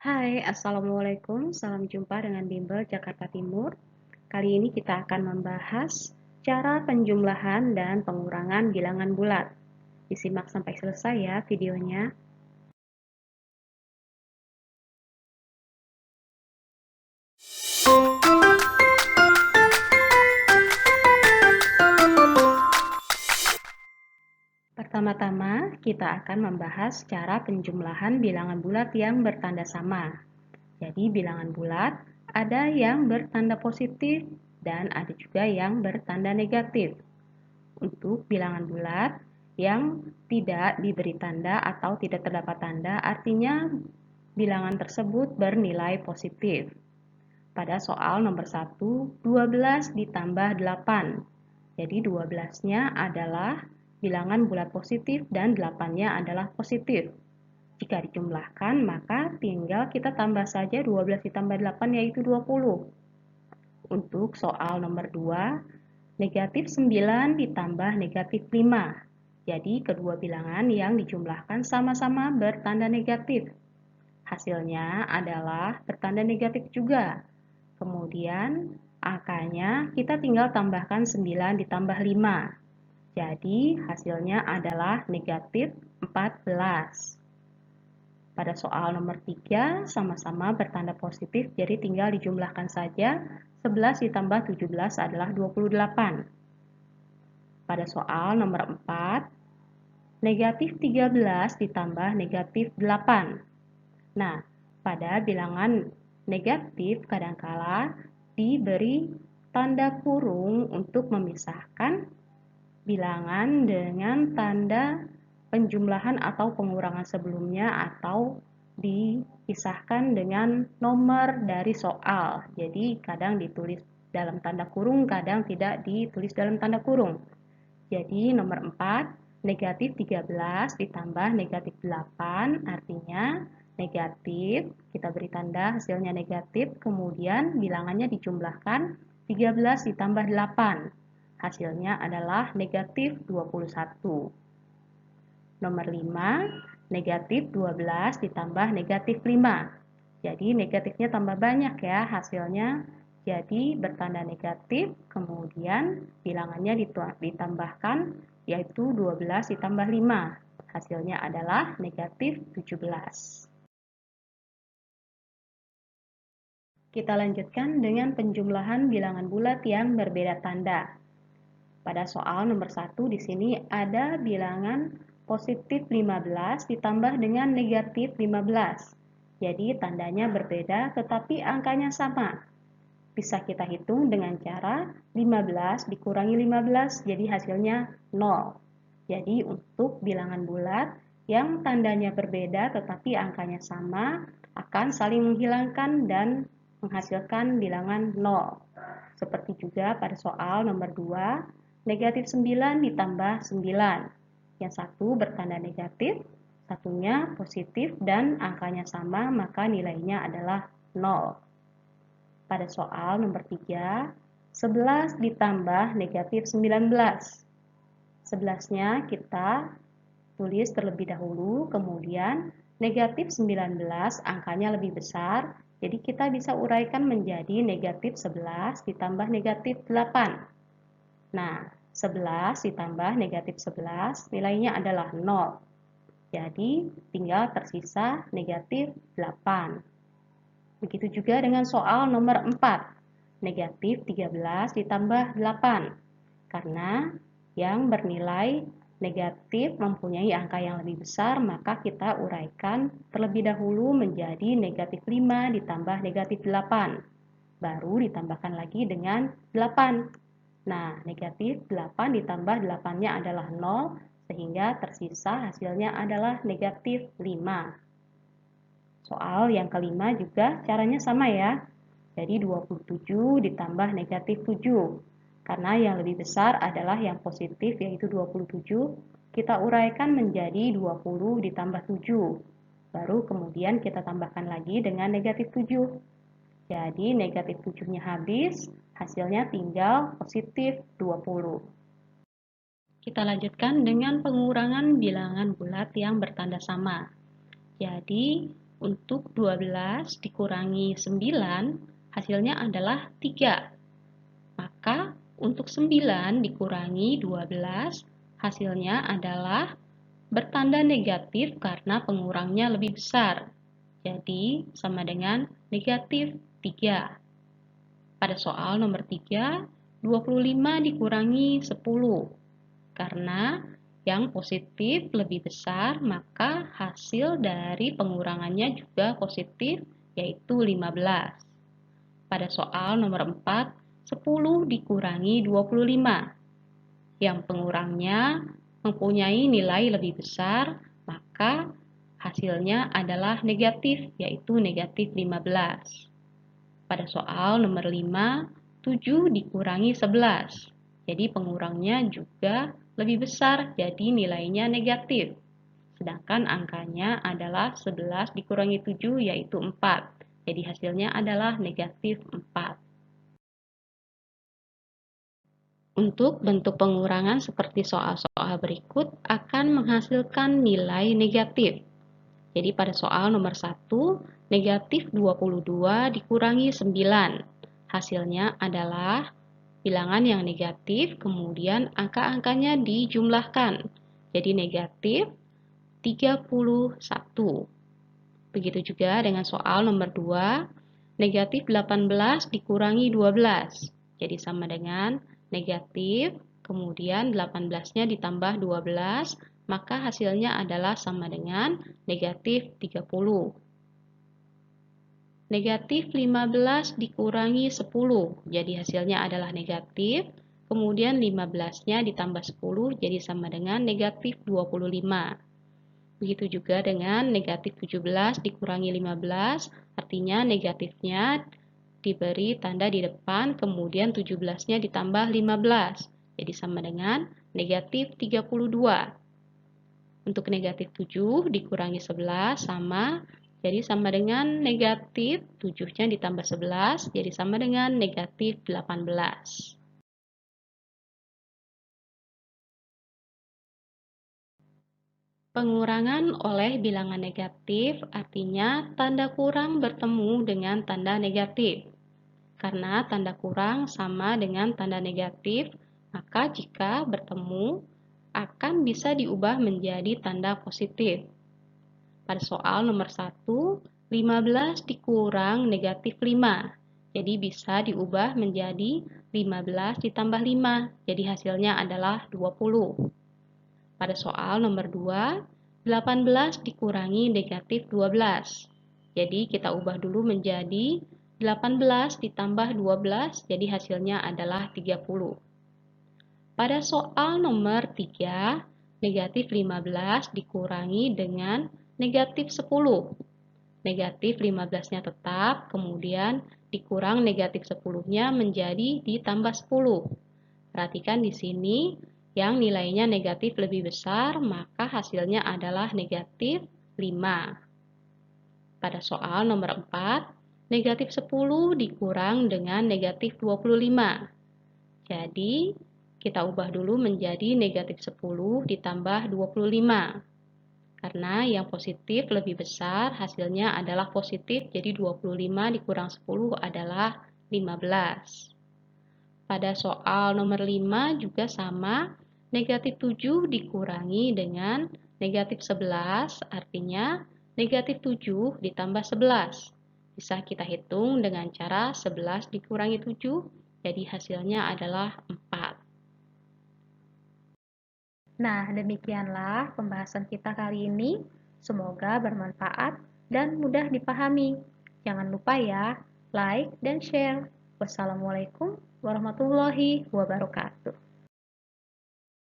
Hai, Assalamualaikum. Salam jumpa dengan Bimbel Jakarta Timur. Kali ini kita akan membahas cara penjumlahan dan pengurangan bilangan bulat. Disimak sampai selesai ya videonya. Pertama-tama, kita akan membahas cara penjumlahan bilangan bulat yang bertanda sama. Jadi, bilangan bulat ada yang bertanda positif dan ada juga yang bertanda negatif. Untuk bilangan bulat yang tidak diberi tanda atau tidak terdapat tanda, artinya bilangan tersebut bernilai positif. Pada soal nomor 1, 12 ditambah 8. Jadi 12-nya adalah bilangan bulat positif dan 8-nya adalah positif. Jika dijumlahkan, maka tinggal kita tambah saja 12 ditambah 8 yaitu 20. Untuk soal nomor 2, negatif 9 ditambah negatif 5. Jadi kedua bilangan yang dijumlahkan sama-sama bertanda negatif. Hasilnya adalah bertanda negatif juga. Kemudian angkanya kita tinggal tambahkan 9 ditambah 5. Jadi hasilnya adalah negatif 14. Pada soal nomor 3 sama-sama bertanda positif, jadi tinggal dijumlahkan saja. 11 ditambah 17 adalah 28. Pada soal nomor 4, negatif 13 ditambah negatif 8. Nah, pada bilangan negatif kadangkala diberi tanda kurung untuk memisahkan bilangan dengan tanda penjumlahan atau pengurangan sebelumnya atau dipisahkan dengan nomor dari soal. Jadi kadang ditulis dalam tanda kurung, kadang tidak ditulis dalam tanda kurung. Jadi nomor 4, negatif 13 ditambah negatif 8, artinya negatif, kita beri tanda hasilnya negatif, kemudian bilangannya dijumlahkan 13 ditambah 8. Hasilnya adalah negatif 21. Nomor 5, negatif 12 ditambah negatif 5. Jadi negatifnya tambah banyak ya hasilnya. Jadi bertanda negatif, kemudian bilangannya ditambahkan yaitu 12 ditambah 5. Hasilnya adalah negatif 17. Kita lanjutkan dengan penjumlahan bilangan bulat yang berbeda tanda. Pada soal nomor 1 di sini ada bilangan positif 15 ditambah dengan negatif 15. Jadi tandanya berbeda tetapi angkanya sama. Bisa kita hitung dengan cara 15 dikurangi 15, jadi hasilnya 0. Jadi untuk bilangan bulat yang tandanya berbeda tetapi angkanya sama akan saling menghilangkan dan menghasilkan bilangan 0. Seperti juga pada soal nomor 2, negatif 9 ditambah 9. Yang satu bertanda negatif, satunya positif dan angkanya sama, maka nilainya adalah 0. Pada soal nomor 3, 11 ditambah negatif 19. 11-nya kita tulis terlebih dahulu, kemudian negatif 19 angkanya lebih besar, jadi kita bisa uraikan menjadi negatif 11 ditambah negatif 8. Nah, 11 ditambah negatif 11 nilainya adalah 0. Jadi tinggal tersisa negatif 8. Begitu juga dengan soal nomor 4, negatif 13 ditambah 8. Karena yang bernilai negatif mempunyai angka yang lebih besar, maka kita uraikan terlebih dahulu menjadi negatif 5 ditambah negatif 8. Baru ditambahkan lagi dengan 8. Nah, negatif 8 ditambah 8-nya adalah 0, sehingga tersisa hasilnya adalah negatif 5. Soal yang kelima juga caranya sama ya. Jadi 27 ditambah negatif 7. Karena yang lebih besar adalah yang positif yaitu 27. Kita uraikan menjadi 20 ditambah 7. Baru kemudian kita tambahkan lagi dengan negatif 7. Jadi negatif 7-nya habis, hasilnya tinggal positif 20. Kita lanjutkan dengan pengurangan bilangan bulat yang bertanda sama. Jadi Untuk 12 dikurangi 9, hasilnya adalah 3. Maka untuk 9 dikurangi 12, hasilnya adalah bertanda negatif karena pengurangnya lebih besar. Jadi, sama dengan negatif 3. Pada soal nomor 3, 25 dikurangi 10. Karena yang positif lebih besar, maka hasil dari pengurangannya juga positif, yaitu 15. Pada soal nomor 4, 10 dikurangi 25. Yang pengurangnya mempunyai nilai lebih besar, maka hasilnya adalah negatif, yaitu negatif 15. Pada soal nomor 5, 7 dikurangi 11. Jadi pengurangnya juga lebih besar, jadi nilainya negatif. Sedangkan angkanya adalah 11 dikurangi 7, yaitu 4. Jadi hasilnya adalah negatif 4. Untuk bentuk pengurangan seperti soal-soal berikut akan menghasilkan nilai negatif. Jadi pada soal nomor 1, negatif 22 dikurangi 9. Hasilnya adalah bilangan yang negatif, kemudian angka-angkanya dijumlahkan. Jadi negatif 31. Begitu juga dengan soal nomor 2, negatif 18 dikurangi 12. Jadi sama dengan negatif, kemudian 18-nya ditambah 12, maka hasilnya adalah sama dengan negatif 30. Negatif 15 dikurangi 10, jadi hasilnya adalah negatif, kemudian 15-nya ditambah 10, jadi sama dengan negatif 25. Begitu juga dengan negatif 17 dikurangi 15, artinya negatifnya diberi tanda di depan, kemudian 17-nya ditambah 15. Jadi sama dengan negatif 32. Untuk negatif 7 dikurangi 11 sama, jadi sama dengan negatif 7-nya ditambah 11, jadi sama dengan negatif 18. Pengurangan oleh bilangan negatif artinya tanda kurang bertemu dengan tanda negatif. Karena tanda kurang sama dengan tanda negatif, maka jika bertemu akan bisa diubah menjadi tanda positif. Pada soal nomor 1, 15 dikurang negatif 5. Jadi bisa diubah menjadi 15 ditambah 5. Jadi hasilnya adalah 20. Pada soal nomor 2, 18 dikurangi negatif 12. Jadi kita ubah dulu menjadi 18 ditambah 12, jadi hasilnya adalah 30. Pada soal nomor 3, negatif 15 dikurangi dengan negatif 10. Negatif 15-nya tetap, kemudian dikurang negatif 10-nya menjadi ditambah 10. Perhatikan di sini, yang nilainya negatif lebih besar, maka hasilnya adalah negatif 5. Pada soal nomor 4, negatif 10 dikurang dengan negatif 25. Jadi, kita ubah dulu menjadi negatif 10 ditambah 25. Karena yang positif lebih besar, hasilnya adalah positif, jadi 25 dikurang 10 adalah 15. Pada soal nomor 5 juga sama, negatif 7 dikurangi dengan negatif 11, artinya negatif 7 ditambah 11. Bisa kita hitung dengan cara 11 dikurangi 7, jadi hasilnya adalah 4. Nah, demikianlah pembahasan kita kali ini. Semoga bermanfaat dan mudah dipahami. Jangan lupa ya, like dan share. Wassalamualaikum warahmatullahi wabarakatuh.